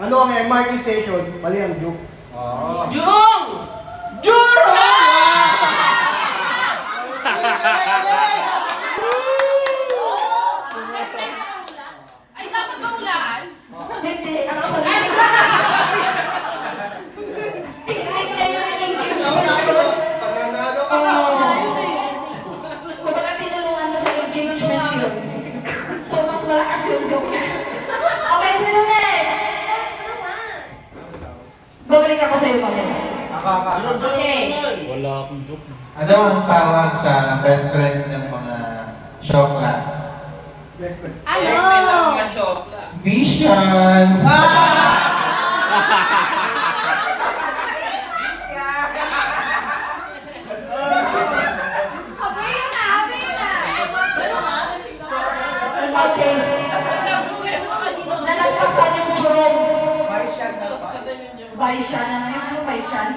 Ano ang MRT station? Mali ang Juke. Jung! Juro! Ay, dapat ba hulaan? Hindi, actually. Tingnan kayo ng engagement yun. Pananalo ka na. Kumbaga tinulungan mo sa engagement yun. So, mas malakas yung joke. Okay, sino next? Babalik ako sa'yo mamaya. Okay. Wala akong joke. Ano ang tawag sa best friend ng mga shokla? Ano? Vision! Abay yun na, abay yun na. Okay. Nalagpasan yung Jerome. Baisyan na pa. Baisyan na ngayon. Ano Baisyan?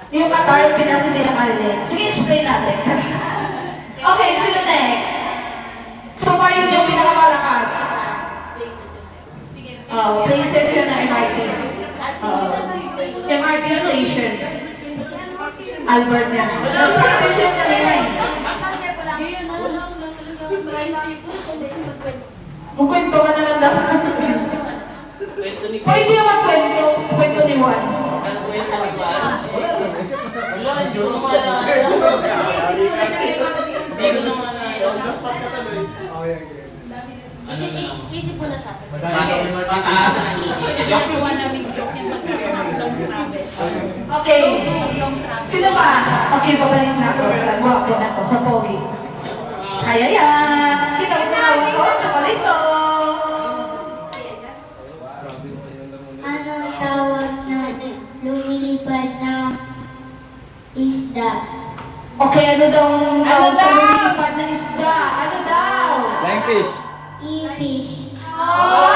Yung Qatar, Pinas, hindi na Arlen. Sige, explain natin. Okay, sino next? So far yun yung pinakamalakas. Places yun na MRT. MRT station. Albert yan. Nag-practice yun kanina eh. Magkwento ka na lang daw. Pwede yung magkwento. Kwento ni Juan. Wala, hindi ko naman na. Hindi ko naman na. Oh, yan. Isip mo na siya. Pataas na Okay. Sino pa? Okay, babalik na ako sa guwapo na to, sa pogi. Kaya yan. Kita mo tinawag ko? Kapalay ko. Ano ang tawag na lumilipad na isda? Okay, ano daw ang tawag sa lumilipad na isda? Ano daw? Flying fish. Ipis. Oh!